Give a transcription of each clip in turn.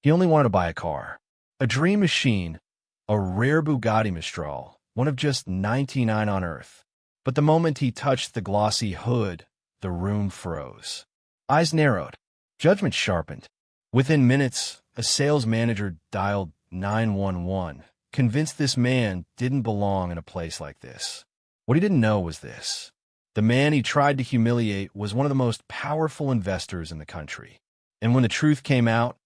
He only wanted to buy a car. A dream machine, a rare Bugatti Mistral, one of just 99 on Earth. But the moment he touched the glossy hood, the room froze. Eyes narrowed, judgment sharpened. Within minutes, a sales manager dialed 911, convinced this man didn't belong in a place like this. What he didn't know was this. The man he tried to humiliate was one of the most powerful investors in the country. And when the truth came out,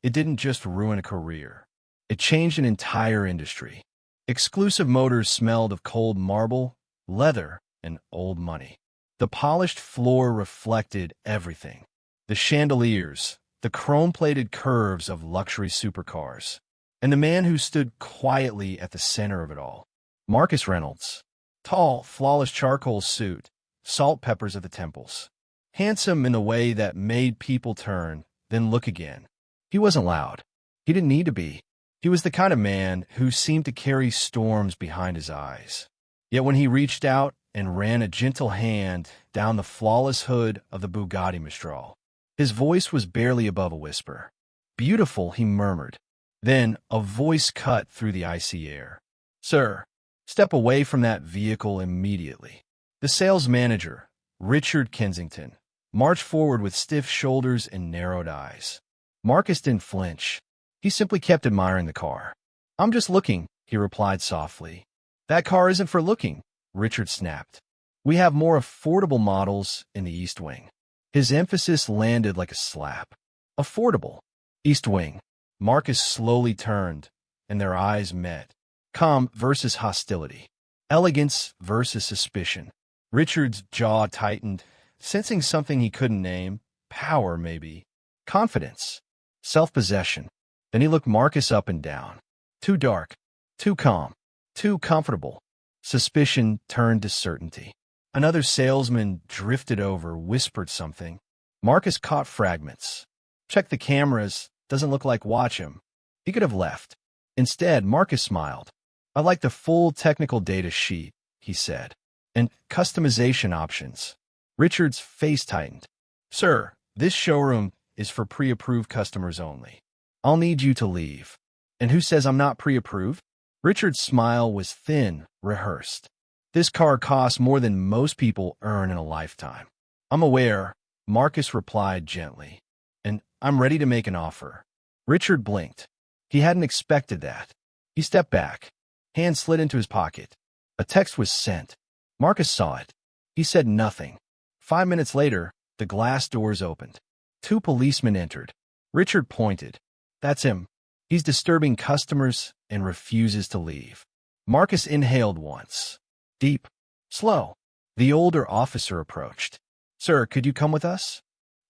it didn't just ruin a career. It changed an entire industry. Exclusive motors smelled of cold marble, leather, and old money. The polished floor reflected everything. The chandeliers, the chrome-plated curves of luxury supercars, and the man who stood quietly at the center of it all. Marcus Reynolds. Tall, flawless charcoal suit, salt peppers at the temples. Handsome in a way that made people turn, then look again. He wasn't loud. He didn't need to be. He was the kind of man who seemed to carry storms behind his eyes. Yet when he reached out and ran a gentle hand down the flawless hood of the Bugatti Mistral, his voice was barely above a whisper. "Beautiful," he murmured. Then a voice cut through the icy air. "Sir, step away from that vehicle immediately." The sales manager, Richard Kensington, marched forward with stiff shoulders and narrowed eyes. Marcus didn't flinch. He simply kept admiring the car. "I'm just looking," he replied softly. "That car isn't for looking," Richard snapped. "We have more affordable models in the East Wing." His emphasis landed like a slap. Affordable. East Wing. Marcus slowly turned, and their eyes met. Calm versus hostility. Elegance versus suspicion. Richard's jaw tightened, sensing something he couldn't name. Power, maybe. Confidence. Self-possession. Then he looked Marcus up and down. Too dark. Too calm. Too comfortable. Suspicion turned to certainty. Another salesman drifted over, whispered something. Marcus caught fragments. "Check the cameras. Doesn't look like watch him." He could have left. Instead, Marcus smiled. "I like the full technical data sheet," he said. "And customization options." Richard's face tightened. "Sir, this showroom is for pre-approved customers only. I'll need you to leave." "And who says I'm not pre-approved?" Richard's smile was thin, rehearsed. "This car costs more than most people earn in a lifetime." "I'm aware," Marcus replied gently. "And I'm ready to make an offer." Richard blinked. He hadn't expected that. He stepped back. Hand slid into his pocket. A text was sent. Marcus saw it. He said nothing. 5 minutes later, the glass doors opened. 2 policemen entered. Richard pointed. "That's him. He's disturbing customers and refuses to leave." Marcus inhaled once. Deep. Slow. The older officer approached. "Sir, could you come with us?"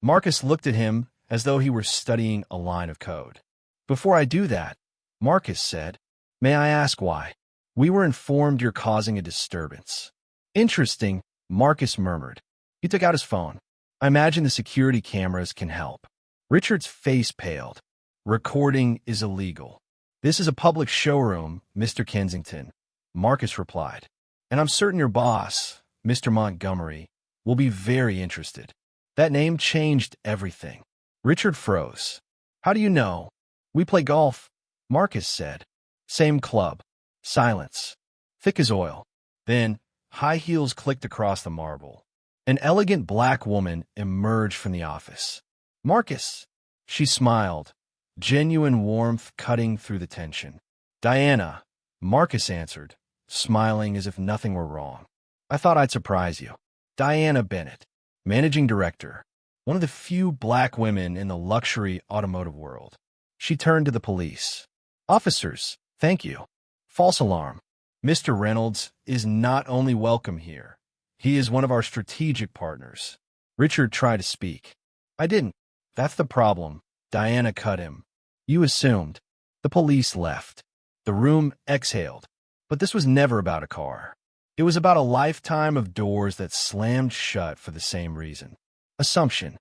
Marcus looked at him as though he were studying a line of code. "Before I do that," Marcus said, "may I ask why?" "We were informed you're causing a disturbance." "Interesting," Marcus murmured. He took out his phone. "I imagine the security cameras can help." Richard's face paled. "Recording is illegal." "This is a public showroom, Mr. Kensington," Marcus replied. "And I'm certain your boss, Mr. Montgomery, will be very interested." That name changed everything. Richard froze. "How do you know?" "We play golf," Marcus said. "Same club." Silence. Thick as oil. Then, high heels clicked across the marble. An elegant black woman emerged from the office. "Marcus." She smiled, genuine warmth cutting through the tension. "Diana," Marcus answered, smiling as if nothing were wrong. "I thought I'd surprise you." Diana Bennett, managing director, one of the few black women in the luxury automotive world. She turned to the police. "Officers, thank you." False alarm. "Mr. Reynolds is not only welcome here, he is one of our strategic partners." Richard tried to speak. "I didn't." "That's the problem." Diana cut him. "You assumed." The police left. The room exhaled. But this was never about a car. It was about a lifetime of doors that slammed shut for the same reason. Assumption.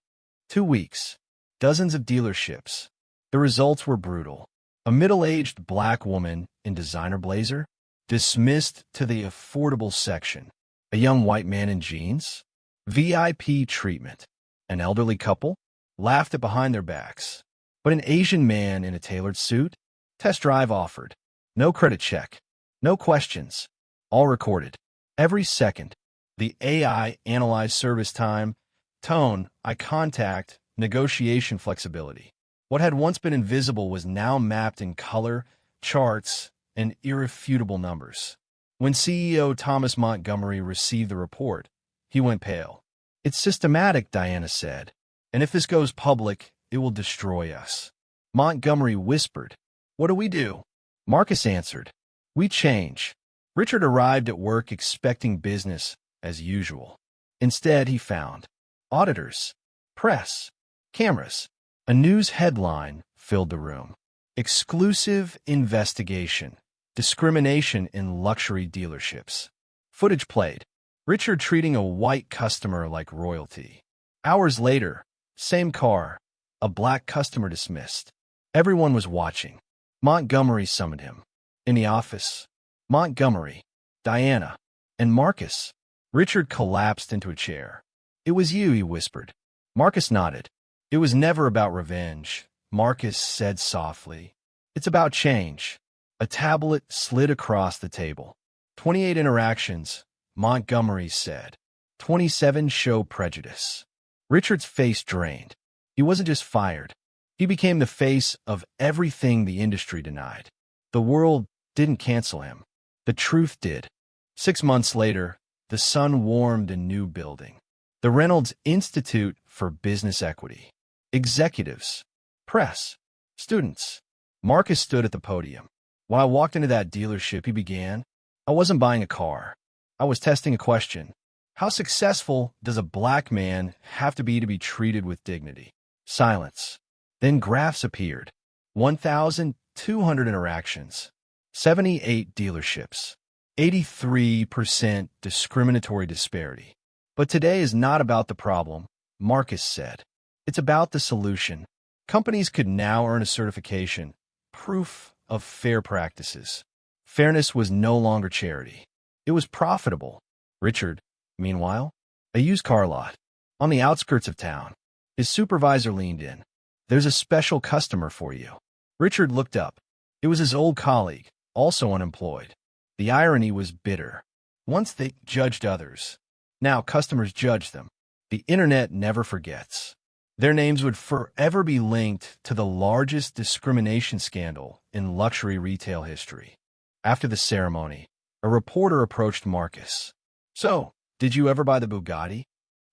2 weeks. Dozens of dealerships. The results were brutal. A middle-aged black woman in designer blazer, dismissed to the affordable section. A young white man in jeans, VIP treatment. An elderly couple, laughed at behind their backs. But an Asian man in a tailored suit? Test drive offered. No credit check. No questions. All recorded. Every second. The AI analyzed service time, tone, eye contact, negotiation flexibility. What had once been invisible was now mapped in color, charts, and irrefutable numbers. When CEO Thomas Montgomery received the report, he went pale. "It's systematic," Diana said. "And if this goes public, it will destroy us." Montgomery whispered, "What do we do?" Marcus answered, "We change." Richard arrived at work expecting business as usual. Instead, he found auditors, press, cameras. A news headline filled the room. Exclusive investigation. Discrimination in luxury dealerships. Footage played. Richard treating a white customer like royalty. Hours later, same car. A black customer dismissed. Everyone was watching. Montgomery summoned him. In the office, Montgomery, Diana, and Marcus. Richard collapsed into a chair. "It was you," he whispered. Marcus nodded. "It was never about revenge," Marcus said softly. "It's about change." A tablet slid across the table. 28 interactions, Montgomery said. 27 show prejudice. Richard's face drained. He wasn't just fired. He became the face of everything the industry denied. The world didn't cancel him. The truth did. 6 months later, the sun warmed a new building. The Reynolds Institute for Business Equity. Executives, press, students. Marcus stood at the podium. "When I walked into that dealership," he began, "I wasn't buying a car. I was testing a question. How successful does a black man have to be treated with dignity?" Silence. Then graphs appeared. 1,200 interactions. 78 dealerships. 83% discriminatory disparity. But today is not about the problem, Marcus said. It's about the solution. Companies could now earn a certification, proof of fair practices. Fairness was no longer charity. It was profitable. Richard, meanwhile, a used car lot, on the outskirts of town. His supervisor leaned in. "There's a special customer for you." Richard looked up. It was his old colleague, also unemployed. The irony was bitter. Once they judged others, now customers judge them. The internet never forgets. Their names would forever be linked to the largest discrimination scandal in luxury retail history. After the ceremony, a reporter approached Marcus. "So, did you ever buy the Bugatti?"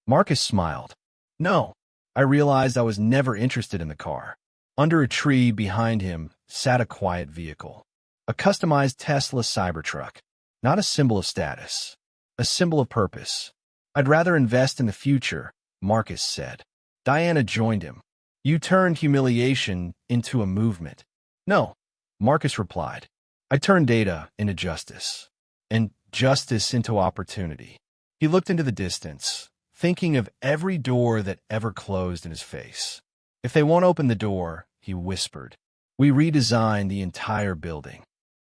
Marcus smiled. "No, I realized I was never interested in the car." Under a tree behind him sat a quiet vehicle. A customized Tesla Cybertruck. Not a symbol of status. A symbol of purpose. "I'd rather invest in the future," Marcus said. Diana joined him. "You turned humiliation into a movement." "No," Marcus replied. "I turned data into justice. And justice into opportunity." He looked into the distance, thinking of every door that ever closed in his face. "If they won't open the door," he whispered, "we redesign the entire building."